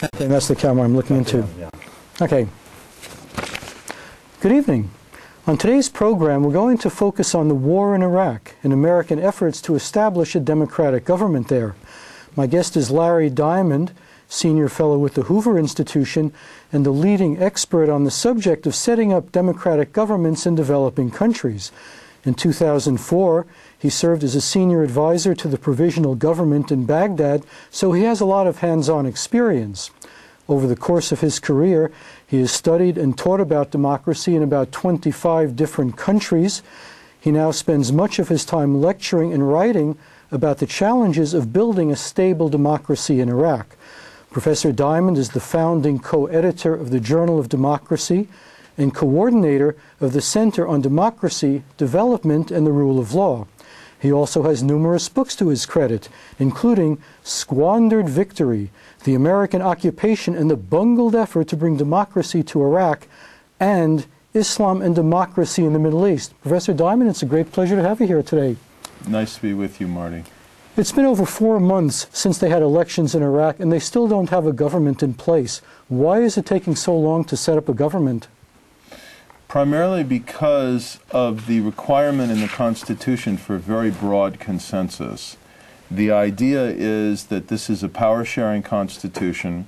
Okay, that's the camera I'm looking into. Okay. Good evening. On today's program, we're going to focus on the war in Iraq and American efforts to establish a democratic government there. My guest is Larry Diamond, Senior Fellow with the Hoover Institution and the leading expert on the subject of setting up democratic governments in developing countries. In 2004, he served as a senior advisor to the provisional government in Baghdad, so he has a lot of hands-on experience. Over the course of his career, he has studied and taught about democracy in about 25 different countries. He now spends much of his time lecturing and writing about the challenges of building a stable democracy in Iraq. Professor Diamond is the founding co-editor of the Journal of Democracy and coordinator of the Center on Democracy, Development, and the Rule of Law. He also has numerous books to his credit, including Squandered Victory, The American Occupation and the Bungled Effort to Bring Democracy to Iraq, and Islam and Democracy in the Middle East. Professor Diamond, it's a great pleasure to have you here today. Nice to be with you, Marty. It's been over 4 months since they had elections in Iraq, and they still don't have a government in place. Why is it taking so long to set up a government? Primarily because of the requirement in the Constitution for very broad consensus. The idea is that this is a power-sharing constitution,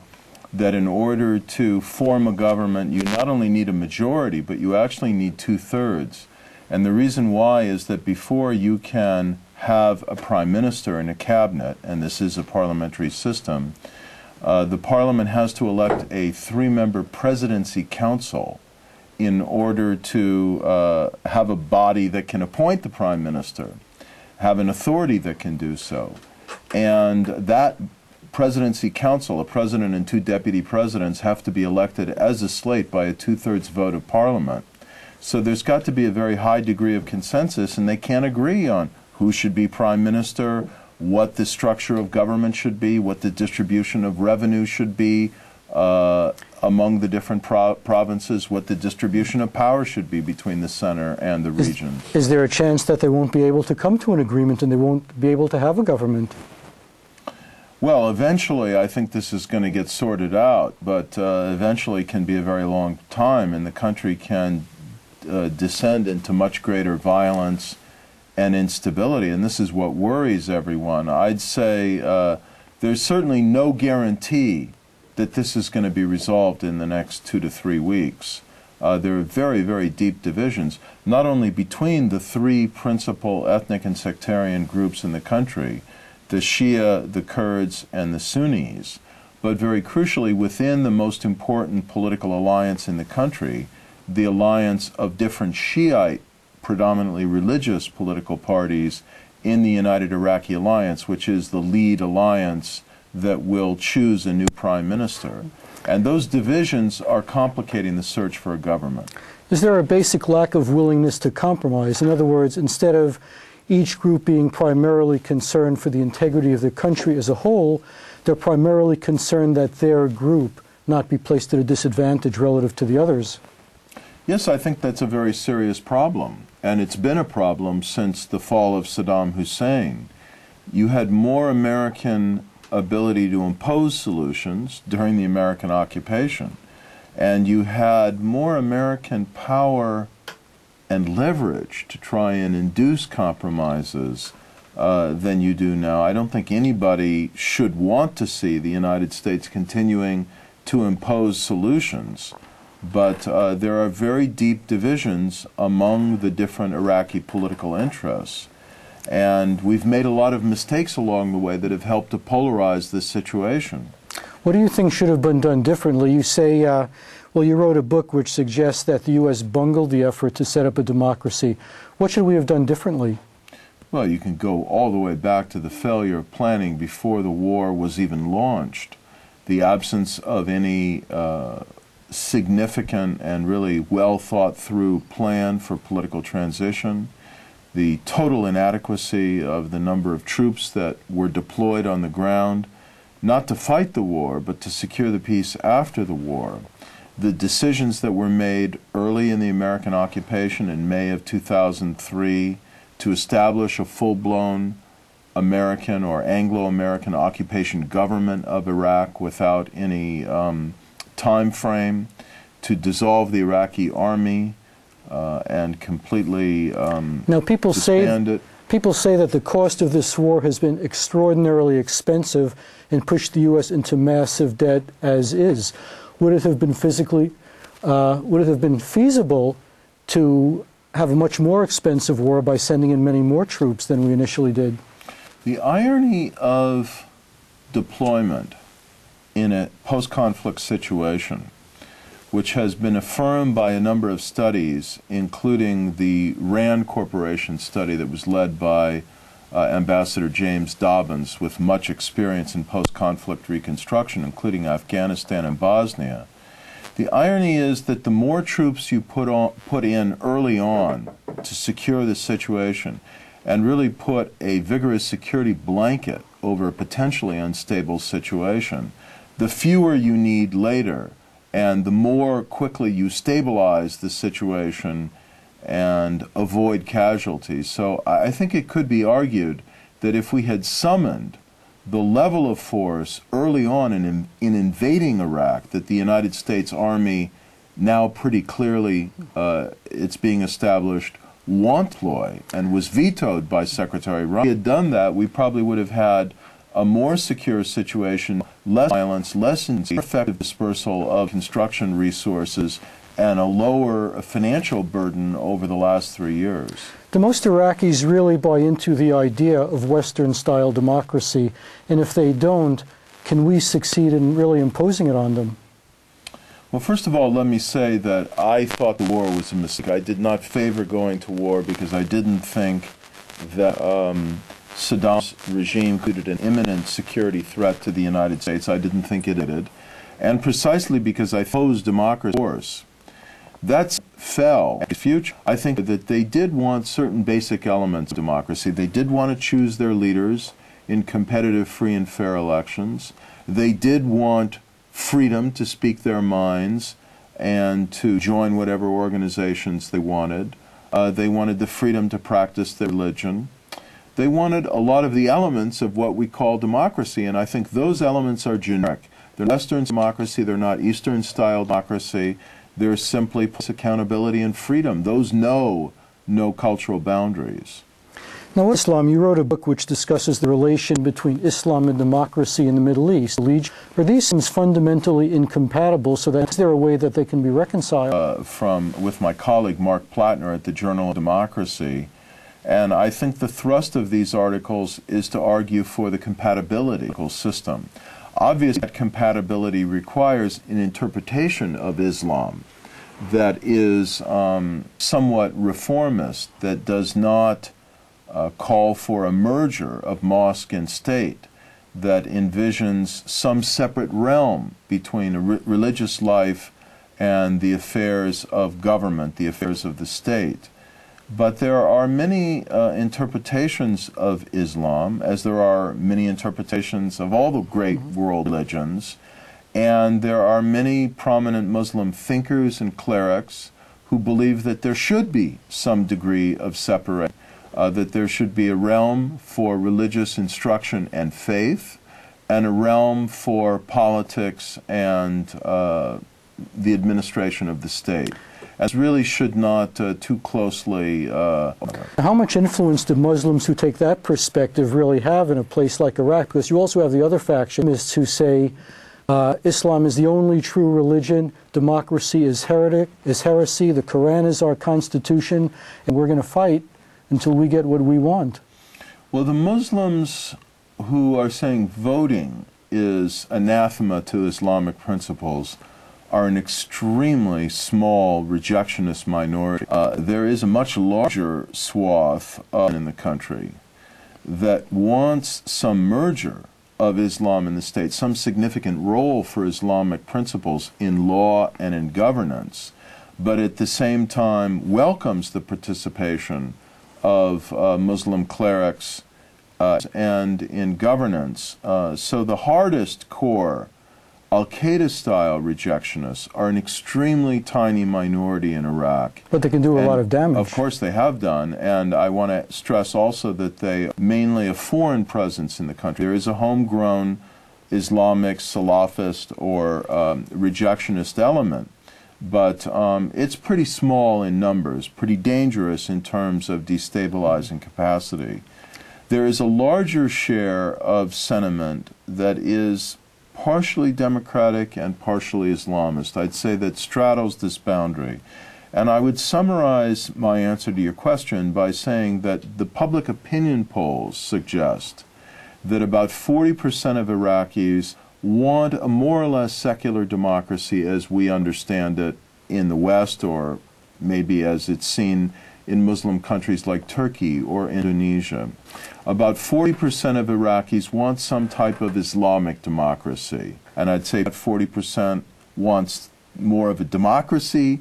that in order to form a government, you not only need a majority, but you actually need 2/3. And the reason why is that before you can have a prime minister and a cabinet, and this is a parliamentary system, the parliament has to elect a 3-member presidency council in order to have a body that can appoint the prime minister, have an authority that can do so. And that presidency council, a president and 2 deputy presidents, have to be elected as a slate by a 2/3 vote of parliament. So there's got to be a very high degree of consensus, and they can't agree on who should be prime minister, what the structure of government should be, what the distribution of revenue should be among the different provinces, what the distribution of power should be between the center and the regions. Is there a chance that they won't be able to come to an agreement and they won't be able to have a government? Well, eventually I think this is going to get sorted out, but eventually it can be a very long time, and the country can descend into much greater violence and instability, and this is what worries everyone. I'd say there's certainly no guarantee that this is going to be resolved in the next 2 to 3 weeks. There are very, very deep divisions, not only between the 3 principal ethnic and sectarian groups in the country, the Shia, the Kurds, and the Sunnis, but very crucially within the most important political alliance in the country, the alliance of different Shiite, predominantly religious political parties in the United Iraqi Alliance, which is the lead alliance that will choose a new prime minister. And those divisions are complicating the search for a government. Is there a basic lack of willingness to compromise? In other words, instead of each group being primarily concerned for the integrity of the country as a whole, they're primarily concerned that their group not be placed at a disadvantage relative to the others. Yes, I think that's a very serious problem. And it's been a problem since the fall of Saddam Hussein. You had more American ability to impose solutions during the American occupation, and you had more American power and leverage to try and induce compromises than you do now. I don't think anybody should want to see the United States continuing to impose solutions, but there are very deep divisions among the different Iraqi political interests. And we've made a lot of mistakes along the way that have helped to polarize this situation. What do you think should have been done differently? You say, well, you wrote a book which suggests that the U.S. bungled the effort to set up a democracy. What should we have done differently? Well, you can go all the way back to the failure of planning before the war was even launched. The absence of any significant and really well thought through plan for political transition, the total inadequacy of the number of troops that were deployed on the ground, not to fight the war, but to secure the peace after the war. The decisions that were made early in the American occupation in May of 2003 to establish a full-blown American or Anglo-American occupation government of Iraq without any time frame, to dissolve the Iraqi army and completely now disband it. People say that the cost of this war has been extraordinarily expensive and pushed the U.S. into massive debt as is. Would it have been feasible to have a much more expensive war by sending in many more troops than we initially did? The irony of deployment in a post-conflict situation, which has been affirmed by a number of studies, including the RAND Corporation study that was led by Ambassador James Dobbins, with much experience in post-conflict reconstruction, including Afghanistan and Bosnia. The irony is that the more troops you put in early on to secure the situation and really put a vigorous security blanket over a potentially unstable situation, the fewer you need later, and the more quickly you stabilize the situation and avoid casualties. So I think it could be argued that if we had summoned the level of force early on in invading Iraq, that the United States Army, now pretty clearly it's being established, won't deploy, and was vetoed by Secretary Rumsfeld. If we had done that, we probably would have had a more secure situation, less violence, less effective dispersal of construction resources, and a lower financial burden over the last 3 years. Do most Iraqis really buy into the idea of Western-style democracy? And if they don't, can we succeed in really imposing it on them? Well, first of all, let me say that I thought the war was a mistake. I did not favor going to war because I didn't think that Saddam's regime included an imminent security threat to the United States. I didn't think it did. And precisely because I opposed democracy, of course, that fell in the future. I think that they did want certain basic elements of democracy. They did want to choose their leaders in competitive, free and fair elections. They did want freedom to speak their minds and to join whatever organizations they wanted. They wanted the freedom to practice their religion. They wanted a lot of the elements of what we call democracy, and I think those elements are generic. They're Western democracy, they're not Eastern-style democracy. They're simply accountability and freedom. Those know no cultural boundaries. Now, Islam, you wrote a book which discusses the relation between Islam and democracy in the Middle East. Are these things fundamentally incompatible, so that is there a way that they can be reconciled? With my colleague Mark Plattner at the Journal of Democracy, and I think the thrust of these articles is to argue for the compatibility system. Obviously, that compatibility requires an interpretation of Islam that is somewhat reformist, that does not call for a merger of mosque and state, that envisions some separate realm between a religious life and the affairs of government, the affairs of the state. But there are many interpretations of Islam, as there are many interpretations of all the great world religions, and there are many prominent Muslim thinkers and clerics who believe that there should be some degree of separation, that there should be a realm for religious instruction and faith, and a realm for politics and the administration of the state. As really should not too closely... How much influence do Muslims who take that perspective really have in a place like Iraq? Because you also have the other factionists who say Islam is the only true religion, democracy is heresy, the Quran is our constitution, and we're going to fight until we get what we want. Well, the Muslims who are saying voting is anathema to Islamic principles are an extremely small rejectionist minority. There is a much larger swath in the country that wants some merger of Islam in the state, some significant role for Islamic principles in law and in governance, but at the same time welcomes the participation of Muslim clerics and in governance. So the hardest core Al-Qaeda-style rejectionists are an extremely tiny minority in Iraq. But they can do a lot of damage. Of course they have done, and I want to stress also that they mainly a foreign presence in the country. There is a homegrown Islamic, Salafist, or rejectionist element, but it's pretty small in numbers, pretty dangerous in terms of destabilizing capacity. There is a larger share of sentiment that is partially democratic and partially Islamist. I'd say that straddles this boundary. And I would summarize my answer to your question by saying that the public opinion polls suggest that about 40% of Iraqis want a more or less secular democracy as we understand it in the West, or maybe as it's seen in Muslim countries like Turkey or Indonesia. About 40% of Iraqis want some type of Islamic democracy, and I'd say that 40% wants more of a democracy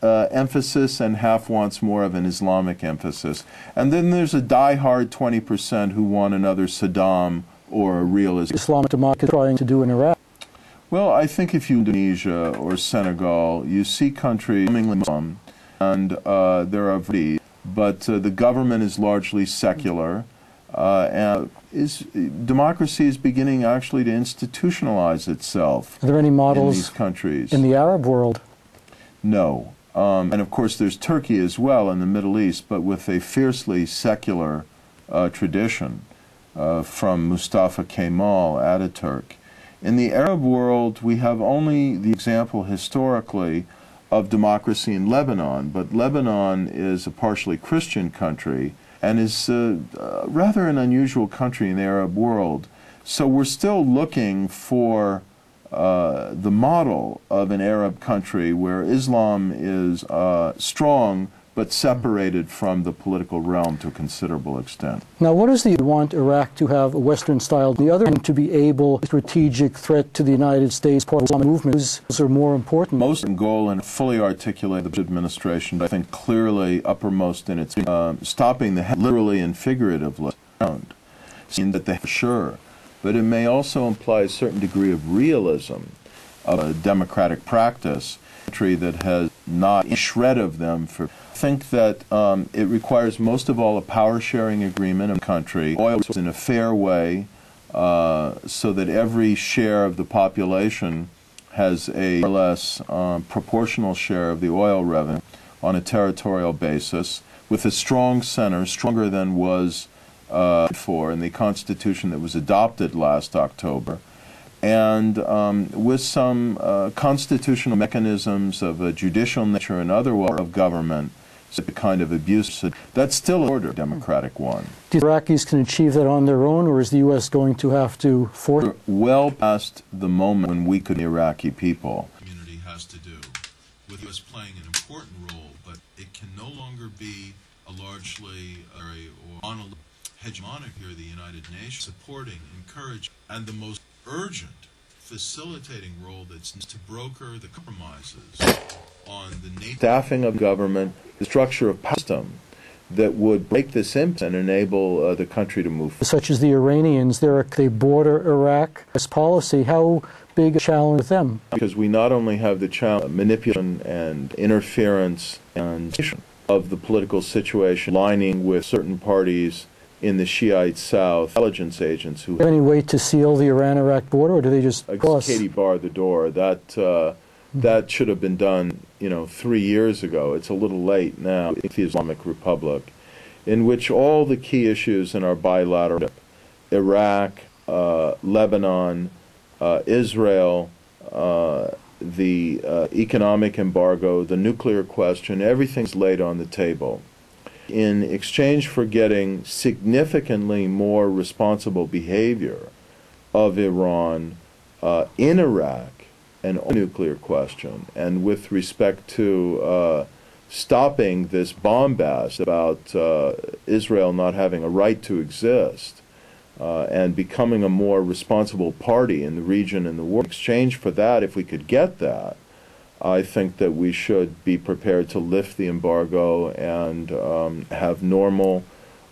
emphasis, and half wants more of an Islamic emphasis. And then there's a die-hard 20% who want another Saddam or a real Islamic democracy trying to do in Iraq. Well, I think if you Indonesia or Senegal, you see countries Muslim, and there are but the government is largely secular, and democracy is beginning actually to institutionalize itself. Are there any models in these countries? In the Arab world? No. And of course there's Turkey as well in the Middle East, but with a fiercely secular tradition from Mustafa Kemal Ataturk. In the Arab world, we have only the example historically of democracy in Lebanon, but Lebanon is a partially Christian country and is rather an unusual country in the Arab world. So we're still looking for the model of an Arab country where Islam is strong but separated from the political realm to a considerable extent. Now, what does the want Iraq to have a Western style? The other hand, to be able, strategic threat to the United States, Islamic movements are more important. Most goal and fully articulate the Bush administration, I think clearly uppermost in its stopping the literally and figuratively around, seeing that they for sure. But it may also imply a certain degree of realism of a democratic practice, a country that has not a shred of them for. I think that it requires most of all a power-sharing agreement in the country, oil in a fair way, so that every share of the population has a more or less proportional share of the oil revenue on a territorial basis, with a strong center, stronger than was for in the Constitution that was adopted last October, and with some constitutional mechanisms of a judicial nature and other of government, so the kind of abuse, that's still an order, democratic one. Do the Iraqis can achieve that on their own, or is the U.S. going to have to force? We're well past the moment when we could, the Iraqi people. Community has to do, with the U.S. playing an important role, but it can no longer be a largely or hegemonic here, the United Nations, supporting, encouraging, and the most urgent facilitating role that's to broker the compromises on the staffing of government, the structure of system that would break this impasse and enable the country to move forward. Such as the Iranians, they border Iraq as policy. How big a challenge with them? Because we not only have the challenge of manipulation and interference and of the political situation aligning with certain parties in the Shiite South, intelligence agents who... Is there any way to seal the Iran-Iraq border, or do they just cross? Katie barred the door. That should have been done, 3 years ago. It's a little late now. It's the Islamic Republic, in which all the key issues in our bilateral, Iraq, Lebanon, Israel, the economic embargo, the nuclear question, everything's laid on the table. In exchange for getting significantly more responsible behavior of Iran in Iraq and on the nuclear question, and with respect to stopping this bombast about Israel not having a right to exist and becoming a more responsible party in the region and the world. In exchange for that, if we could get that, I think that we should be prepared to lift the embargo and have normal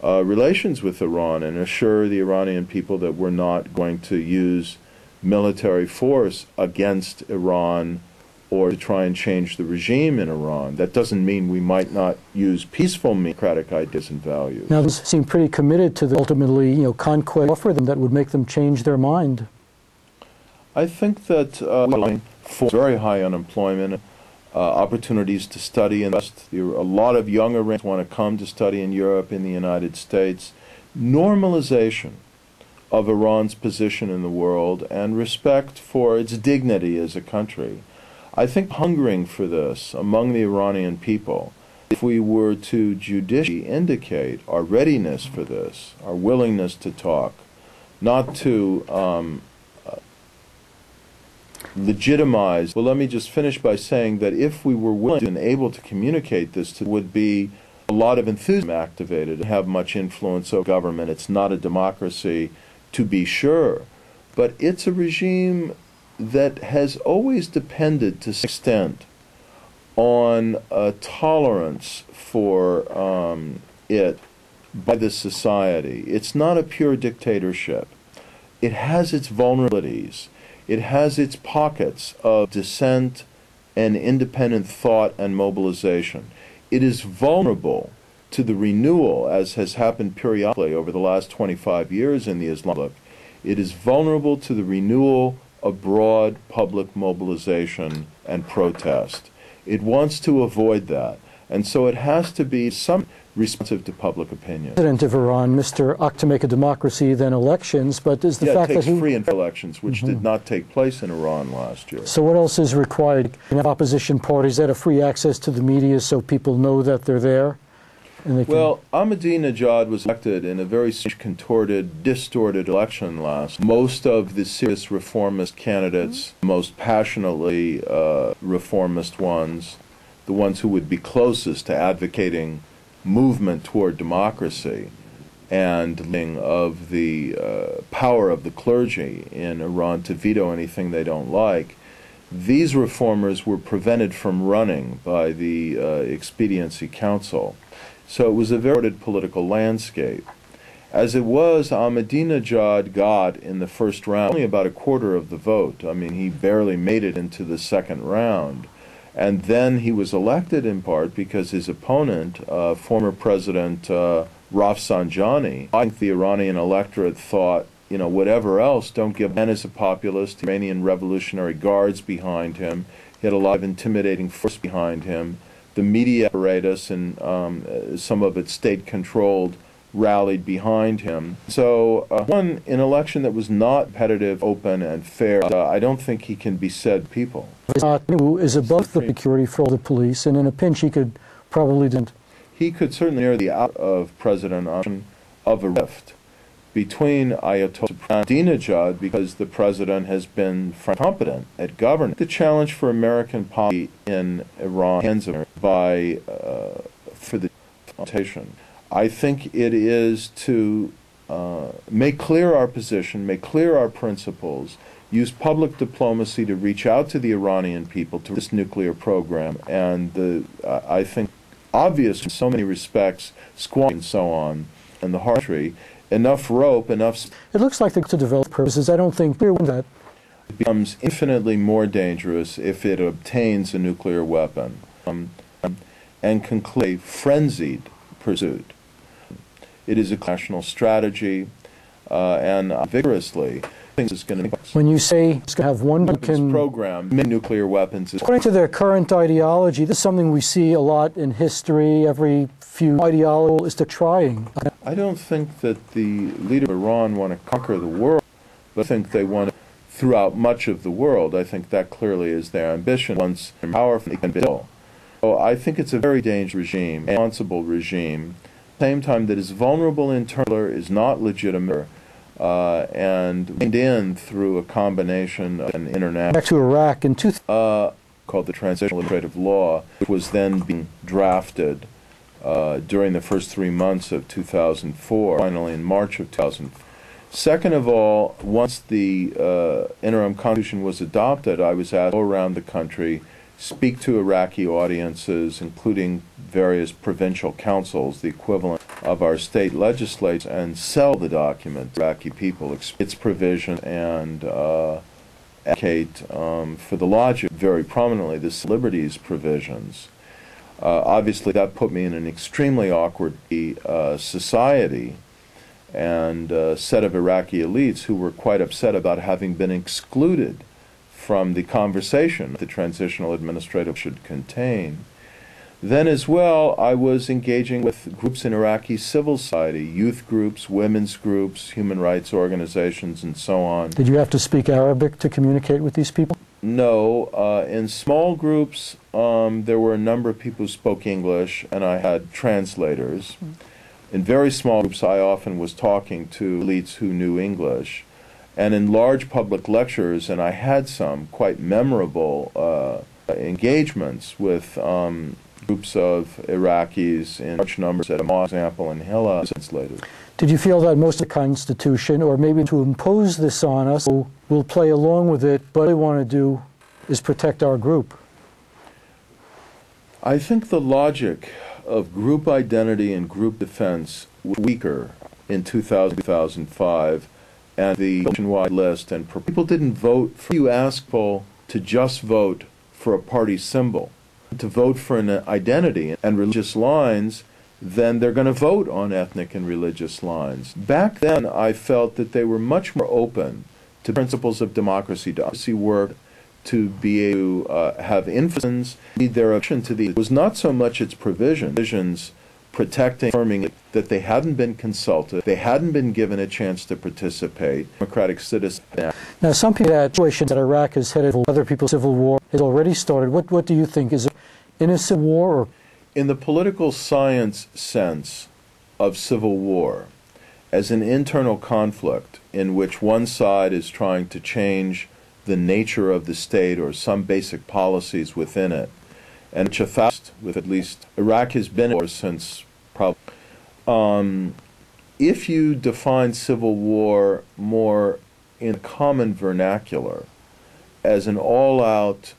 relations with Iran and assure the Iranian people that we're not going to use military force against Iran or to try and change the regime in Iran. That doesn't mean we might not use peaceful democratic ideas and values. Now, these seem pretty committed to the ultimately, conquest offer them that would make them change their mind. I think that for very high unemployment, opportunities to study in the West, a lot of young Iranians want to come to study in Europe, in the United States. Normalization of Iran's position in the world and respect for its dignity as a country. I think hungering for this among the Iranian people, if we were to judicially indicate our readiness for this, our willingness to talk, not to legitimize. Well, let me just finish by saying that if we were willing and able to communicate this, would be a lot of enthusiasm activated and have much influence over government. It's not a democracy, to be sure, but it's a regime that has always depended to some extent on tolerance for it by the society. It's not a pure dictatorship. It has its vulnerabilities. It has its pockets of dissent and independent thought and mobilization. It is vulnerable to the renewal, as has happened periodically over the last 25 years in the Islamic. It is vulnerable to the renewal of broad public mobilization and protest. It wants to avoid that, and so it has to be some responsive to public opinion. President of Iran, Mr. Ak, to make a democracy, then elections, but is the fact it takes that he... free and fair elections, which did not take place in Iran last year. So what else is required? You have opposition parties that have free access to the media so people know that they're there? And they can... Well, Ahmadinejad was elected in a very contorted, distorted election last. Most of the serious reformist candidates, most passionately reformist ones, the ones who would be closest to advocating movement toward democracy and of the power of the clergy in Iran to veto anything they don't like, these reformers were prevented from running by the Expediency Council. So it was a very ordered political landscape. As it was, Ahmadinejad got in the first round only about a quarter of the vote. I mean, he barely made it into the second round. And then he was elected in part because his opponent, former President Rafsanjani, I think the Iranian electorate thought, whatever else, don't give him as a populist. Iranian Revolutionary Guards behind him. He had a lot of intimidating force behind him. The media apparatus and some of it state-controlled rallied behind him. So won an election that was not competitive, open, and fair. I don't think he can be said people. Who is above the security for all the police, and in a pinch he could probably... He could certainly near the out of President of a rift between Ayatollah Ahmadinejad, because the president has been competent at governing. The challenge for American policy in Iran hands by for the implementation. I think it is to make clear our position, make clear our principles, use public diplomacy to reach out to the Iranian people to this nuclear program, and I think obvious in so many respects, squawking and so on, and the harshry. Enough rope, enough... It looks like to develop purposes. I don't think that... It becomes infinitely more dangerous if it obtains a nuclear weapon and conclude a frenzied pursuit. It is a national strategy, and vigorously things is going to... When you say it's going to have one who can... program, nuclear weapons... According to their current ideology, this is something we see a lot in history. Every few ideologies is to trying. I don't think that the leader of Iran want to conquer the world, but I think they want to throughout much of the world. I think that clearly is their ambition. Once they're powerful, they can build. So I think it's a very dangerous regime, a responsible regime, at the same time that is vulnerable internally, is not legitimate, and reined in through a combination of an international... Back to Iraq in called the Transitional Administrative Law, which was then being drafted during the first 3 months of 2004, finally in March of 2004. Second of all, once the interim constitution was adopted, I was asked to go around the country speak to Iraqi audiences, including various provincial councils, the equivalent of our state legislatures, and sell the document to Iraqi people, its provision, and advocate for the logic very prominently, the liberties provisions. Obviously, that put me in an extremely awkward society and set of Iraqi elites who were quite upset about having been excluded from the conversation the transitional administrative should contain. Then as well, I was engaging with groups in Iraqi civil society, youth groups, women's groups, human rights organizations, and so on. Did you have to speak Arabic to communicate with these people? No. In small groups, there were a number of people who spoke English, and I had translators. In very small groups, I often was talking to elites who knew English. And in large public lectures, and I had some quite memorable engagements with groups of Iraqis in large numbers, at for example, in Hilla, translated. Did you feel that most of the Constitution, or maybe to impose this on us, we'll play along with it, but what we want to do is protect our group? I think the logic of group identity and group defense was weaker in 2005, and the nationwide list, and people didn't vote for you ask people to just vote for a party symbol, to vote for an identity and religious lines, then they're going to vote on ethnic and religious lines. Back then, I felt that they were much more open to principles of democracy, work, to be able to have influence. Their option to these was not so much its provisions protecting, affirming that they hadn't been consulted, they hadn't been given a chance to participate, democratic citizens. Now, some people that situation that Iraq is headed for, other people's civil war has already started. What do you think? Is it in a civil war? Or? In the political science sense of civil war, as an internal conflict in which one side is trying to change the nature of the state or some basic policies within it, and which affects, with at least Iraq has been in war since probably. If you define civil war more in a common vernacular as an all-out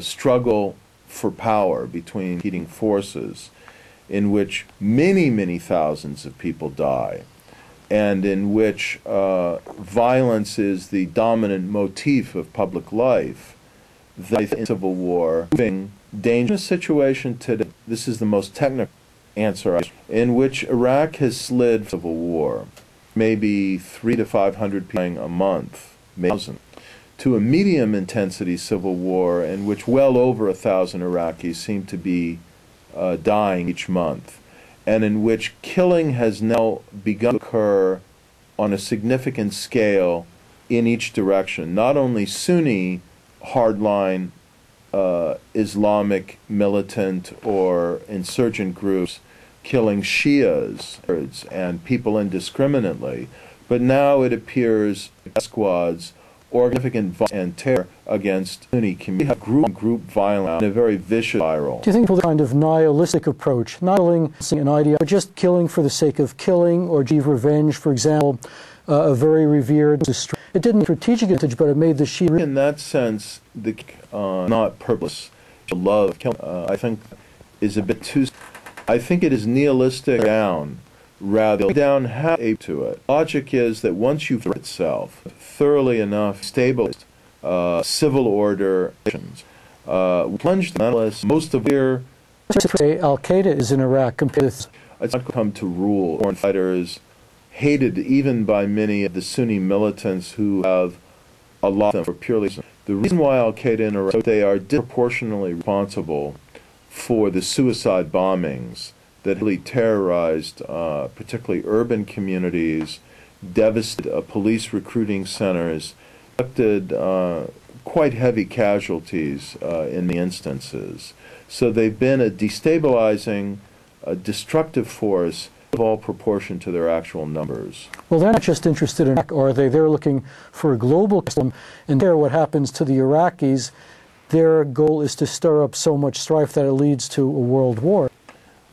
struggle for power between competing forces, in which many, many thousands of people die, and in which violence is the dominant motif of public life, the civil war, dangerous situation today, this is the most technical answer, in which Iraq has slid civil war, maybe 300 to 500 people a month, maybe 1,000, to a medium intensity civil war in which well over 1,000 Iraqis seem to be dying each month, and in which killing has now begun to occur on a significant scale in each direction, not only Sunni hardline Islamic militant or insurgent groups killing Shias and people indiscriminately, but now it appears squads or significant violence and terror against Sunni community, group violence in a very vicious spiral. Do you think the kind of nihilistic approach, not killing an idea, but just killing for the sake of killing or achieve revenge, for example, a very revered, it didn't strategic advantage, but it made the Shia. In that sense, the not purpose, love, I think, is a bit too. I think it is nihilistic down, rather down to it. Logic is that once you've itself thoroughly enough stabilized civil order, plunged most of their. Al Qaeda is in Iraq compared to. It's not come to rule. Foreign fighters, hated even by many of the Sunni militants who have a lot of them for purely. The reason why Al Qaeda in Iraq, they are disproportionately responsible for the suicide bombings that really terrorized particularly urban communities, devastated police recruiting centers, inflicted quite heavy casualties in the instances. So they've been a destabilizing, destructive force of all proportion to their actual numbers. Well, they're not just interested in Iraq, are they? They're looking for a global system, and there what happens to the Iraqis, their goal is to stir up so much strife that it leads to a world war.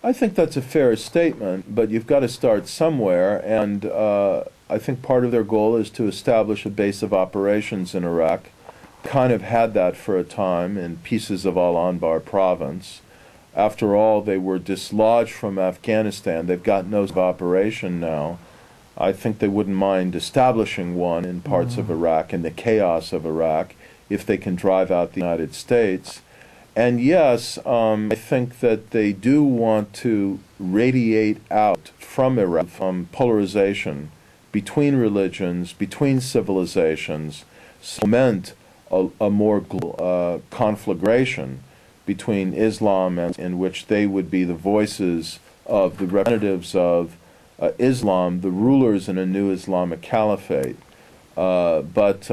I think that's a fair statement, but you've got to start somewhere, and I think part of their goal is to establish a base of operations in Iraq kind of had that for a time in pieces of Al-Anbar province. After all, they were dislodged from Afghanistan. They've got no operation now. I think they wouldn't mind establishing one in parts of Iraq, in the chaos of Iraq, if they can drive out the United States. And yes, I think that they do want to radiate out from Iraq, from polarization between religions, between civilizations, cement a more conflagration between Islam, and in which they would be the voices of the representatives of Islam, the rulers in a new Islamic caliphate. But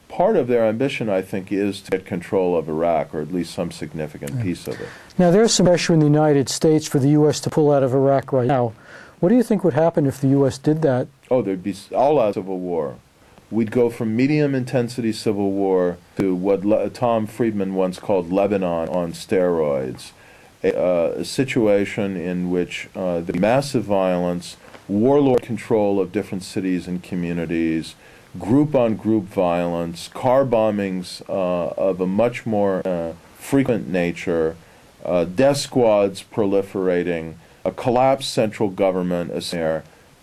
part of their ambition, I think, is to get control of Iraq, or at least some significant piece of it. Now, there's some pressure in the United States for the U.S. to pull out of Iraq right now. What do you think would happen if the U.S. did that? Oh, there'd be all-out civil war. We'd go from medium-intensity civil war to what Tom Friedman once called Lebanon on steroids, a situation in which the massive violence, warlord control of different cities and communities, group-on-group violence, car bombings of a much more frequent nature, death squads proliferating, a collapsed central government,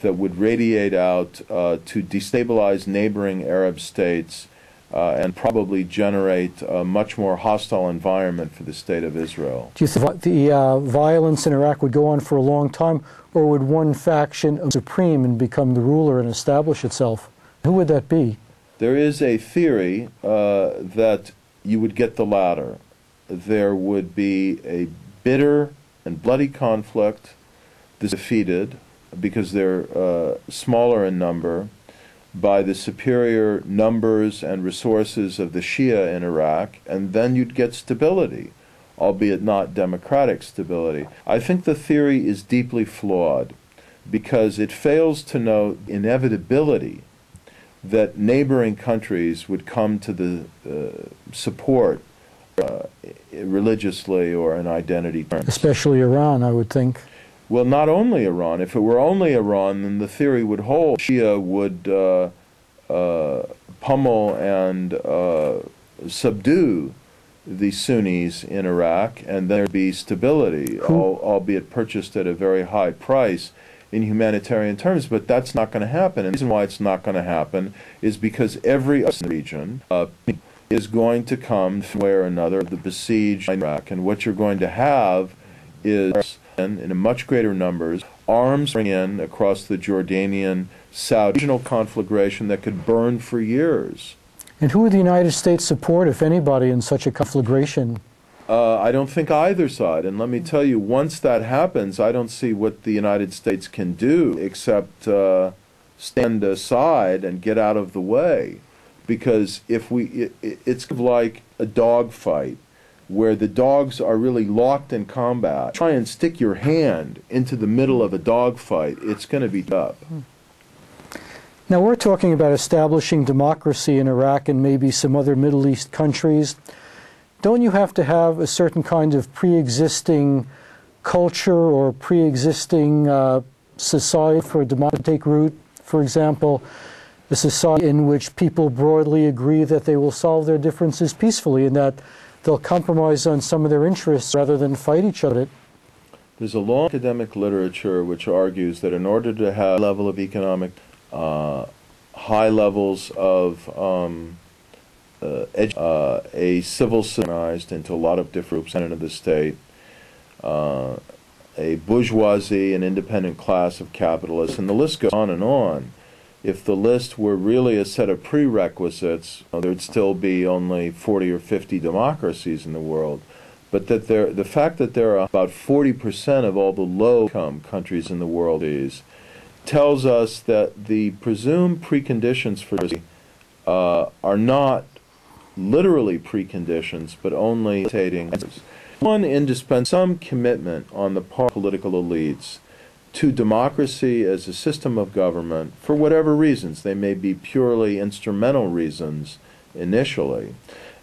that would radiate out to destabilize neighboring Arab states and probably generate a much more hostile environment for the State of Israel. Do you think the violence in Iraq would go on for a long time, or would one faction be supreme and become the ruler and establish itself? Who would that be? There is a theory that you would get the latter. There would be a bitter and bloody conflict, defeated, because they're smaller in number, by the superior numbers and resources of the Shia in Iraq, and then you'd get stability, albeit not democratic stability. I think the theory is deeply flawed because it fails to note inevitability that neighboring countries would come to the support religiously or in identity terms. Especially Iran, I would think. Well, not only Iran. If it were only Iran, then the theory would hold. Shia would pummel and subdue the Sunnis in Iraq, and there'd be stability, albeit purchased at a very high price in humanitarian terms. But that's not going to happen. And the reason why it's not going to happen is because every region is going to come from one way or another of the besieged Iraq, and what you're going to have is, in much greater numbers, arms bring in across the Jordanian-Saudi regional conflagration that could burn for years. And who would the United States support, if anybody, in such a conflagration? I don't think either side. And let me tell you, once that happens, I don't see what the United States can do except stand aside and get out of the way. Because if it's like a dog fight, where the dogs are really locked in combat. Try and stick your hand into the middle of a dog fight, it's going to be tough. Now, we're talking about establishing democracy in Iraq and maybe some other Middle East countries. Don't you have to have a certain kind of pre-existing culture or pre-existing society for a democracy to take root? For example, a society in which people broadly agree that they will solve their differences peacefully and that they'll compromise on some of their interests rather than fight each other. There's a long academic literature which argues that in order to have a level of economic, high levels of a civil system organized into a lot of different groups into the state, a bourgeoisie, an independent class of capitalists, and the list goes on and on. If the list were really a set of prerequisites, there'd still be only 40 or 50 democracies in the world. But that the fact that there are about 40% of all the low-income countries in the world tells us that the presumed preconditions for democracy are not literally preconditions, but only stating one, some commitment on the part of political elites to democracy as a system of government for whatever reasons. They may be purely instrumental reasons initially,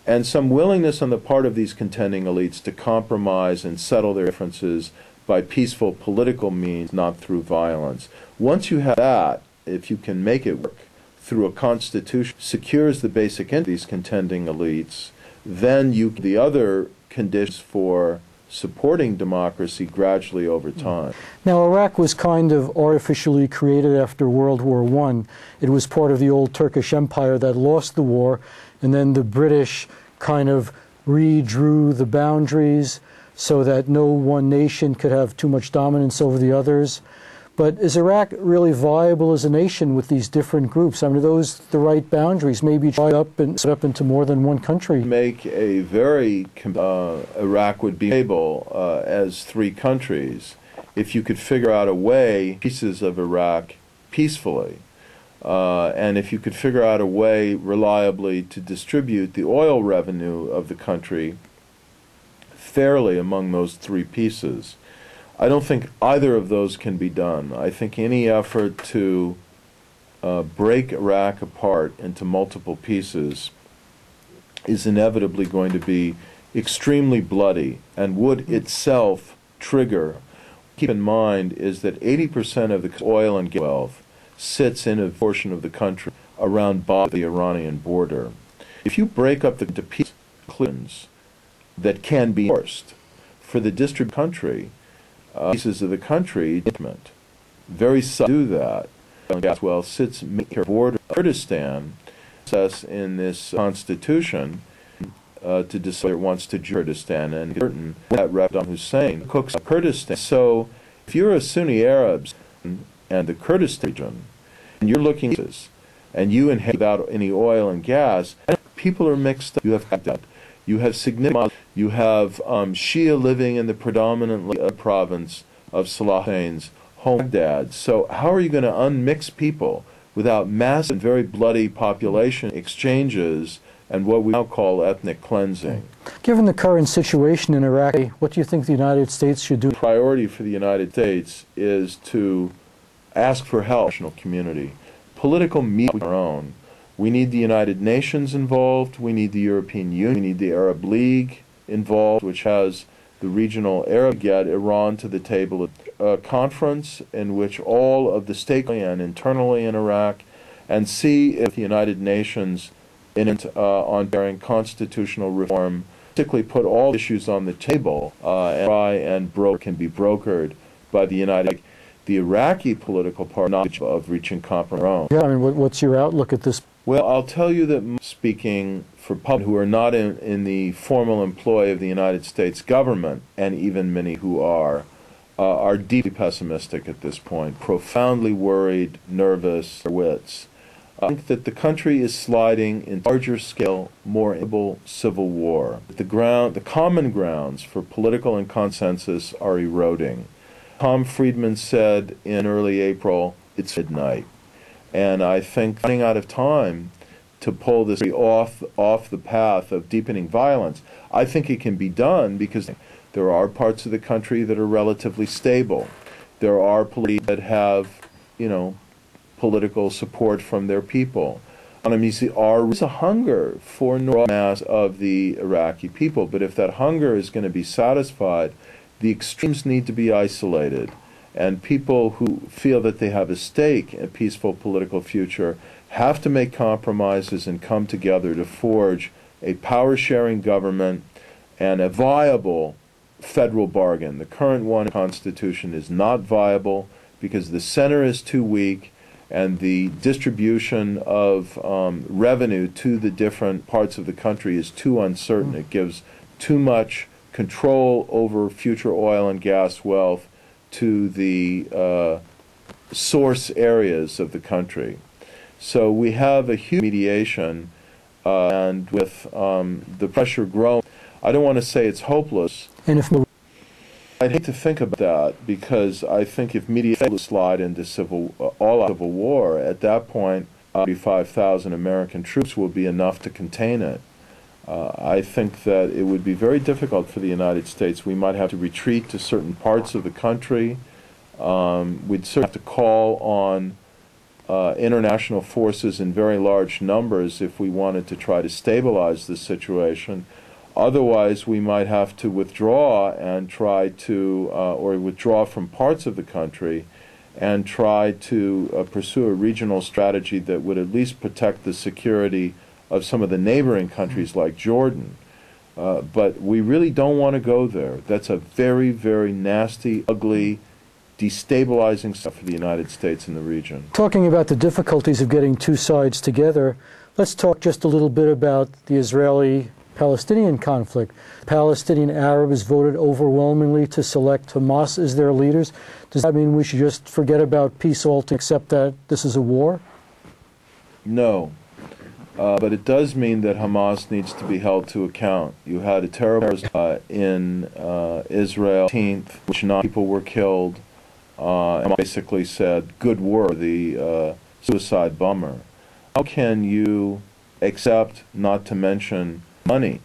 and some willingness on the part of these contending elites to compromise and settle their differences by peaceful political means, not through violence. Once you have that, if you can make it work through a constitution secures the basic end of these contending elites, then the other conditions for supporting democracy gradually over time. Now, Iraq was kind of artificially created after World War I. It was part of the old Turkish Empire that lost the war, and then the British kind of redrew the boundaries so that no one nation could have too much dominance over the others. But is Iraq really viable as a nation with these different groups? I mean, are those the right boundaries? Maybe try up and set up into more than one country? Make a very, Iraq would be able as three countries if you could figure out a way, pieces of Iraq peacefully, and if you could figure out a way reliably to distribute the oil revenue of the country fairly among those three pieces. I don't think either of those can be done. I think any effort to break Iraq apart into multiple pieces is inevitably going to be extremely bloody and would itself trigger. Keep in mind is that 80% of the oil and gas wealth sits in a portion of the country around the Iranian border. If you break up into pieces that can be forced for the district country, pieces of the country, very do that. Gas well sits near border Kurdistan. Process in this constitution to decide it wants to Kurdistan and certain that Saddam Hussein cooks Kurdistan. So if you're a Sunni Arabs and the Kurdistan region, and you're looking at this, and you inherit without any oil and gas, people are mixed up. You have significant. You have Shia living in the predominantly province of Salah Hussein's home dad. So how are you going to unmix people without massive and very bloody population exchanges and what we now call ethnic cleansing? Given the current situation in Iraq, what do you think the United States should do? The priority for the United States is to ask for help from the international community. Political means our own. We need the United Nations involved, we need the European Union, we need the Arab League involved, which has the regional Arab get Iran to the table at a conference in which all of the stakeholders and internally in Iraq, and see if the United Nations on bearing constitutional reform, particularly put all issues on the table and try and can be brokered by the United. The Iraqi political party of reaching compromise. Yeah, I mean, what's your outlook at this? Well, I'll tell you that speaking for public who are not in the formal employ of the United States government, and even many who are deeply pessimistic at this point, profoundly worried, nervous, wits. I think that the country is sliding into larger scale, more able civil war. The common grounds for political and consensus are eroding. Tom Friedman said in early April, it's midnight. And I think running out of time to pull this off the path of deepening violence, I think it can be done because there are parts of the country that are relatively stable. There are police that have, political support from their people. There is a hunger for mass of the Iraqi people, but if that hunger is going to be satisfied, the extremes need to be isolated. And people who feel that they have a stake in a peaceful political future have to make compromises and come together to forge a power-sharing government and a viable federal bargain. The current one, Constitution, is not viable because the center is too weak and the distribution of revenue to the different parts of the country is too uncertain. It gives too much control over future oil and gas wealth to the source areas of the country. So we have a huge mediation, and with the pressure growing, I don't want to say it's hopeless. And if I'd hate to think about that, because I think if mediation slide into all-out civil war, at that point, 35,000 American troops will be enough to contain it. I think that it would be very difficult for the United States. We might have to retreat to certain parts of the country. We'd certainly have to call on international forces in very large numbers if we wanted to try to stabilize the situation. Otherwise, we might have to withdraw and try to, or withdraw from parts of the country and try to pursue a regional strategy that would at least protect the security of some of the neighboring countries like Jordan. But we really don't want to go there. That's a very, very nasty, ugly, destabilizing stuff for the United States and the region. Talking about the difficulties of getting two sides together, let's talk just a little bit about the Israeli-Palestinian conflict. Palestinian Arabs voted overwhelmingly to select Hamas as their leaders. Does that mean we should just forget about peace altogether, accept that this is a war? No. But it does mean that Hamas needs to be held to account. You had a terrible in Israel, which 9 people were killed, and basically said, good work, the suicide bomber. How can you accept, not to mention money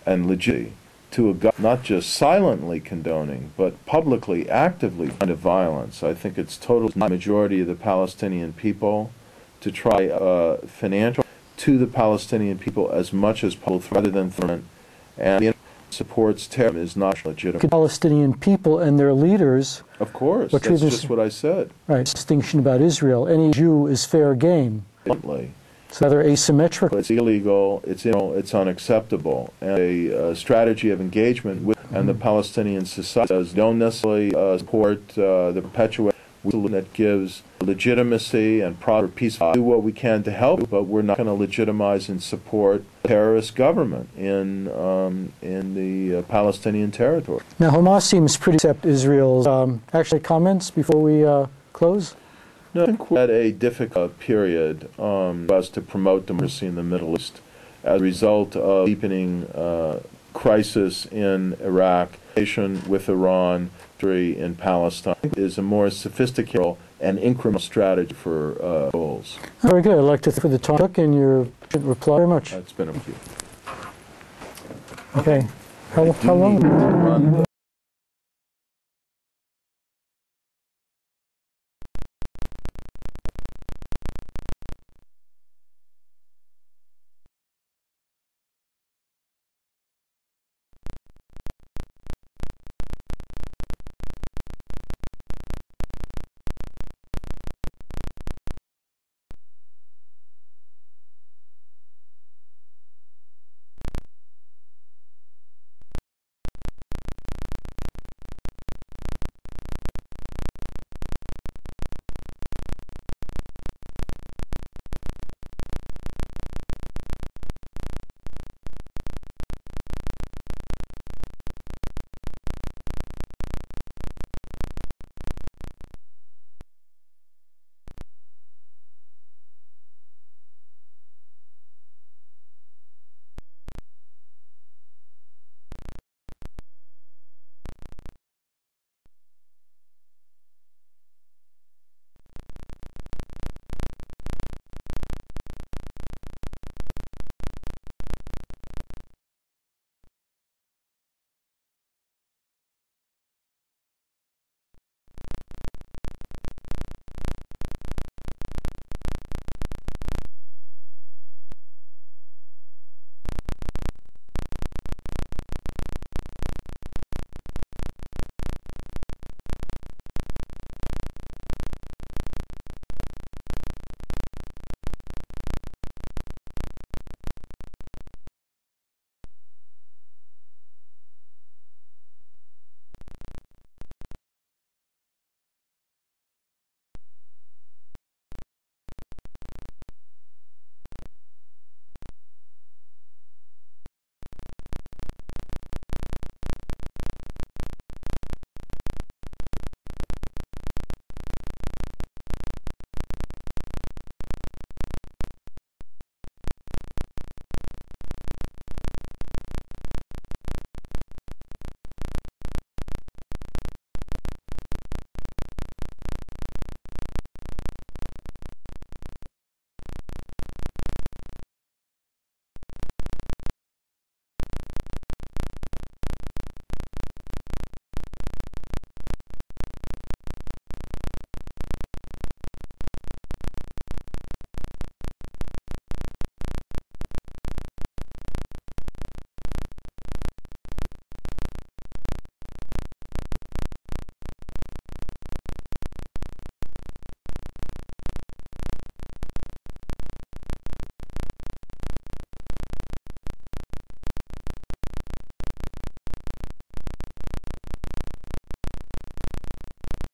and legitimacy, to a government not just silently condoning, but publicly, actively kind of violence? I think it's totally the majority of the Palestinian people to try financial to the Palestinian people as much as possible rather than threaten, and the supports terrorism is not legitimate. The Palestinian people and their leaders. Of course, that's just what I said. Right, distinction about Israel. Any Jew is fair game. It's rather asymmetrical. It's illegal. It's unacceptable. And a strategy of engagement with and the Palestinian society don't necessarily support the perpetuation that gives legitimacy and proper peace. Do what we can to help, but we're not going to legitimize and support a terrorist government in the Palestinian territory. Now, Hamas seems pretty accept Israel's actually comments before we close. No, I think we're at a difficult period for us to promote democracy in the Middle East as a result of deepening crisis in Iraq, with Iran, in Palestine is a more sophisticated and incremental strategy for goals. Very good. I'd like to thank you for the talk and your reply very much. It's been a few. Okay. How long?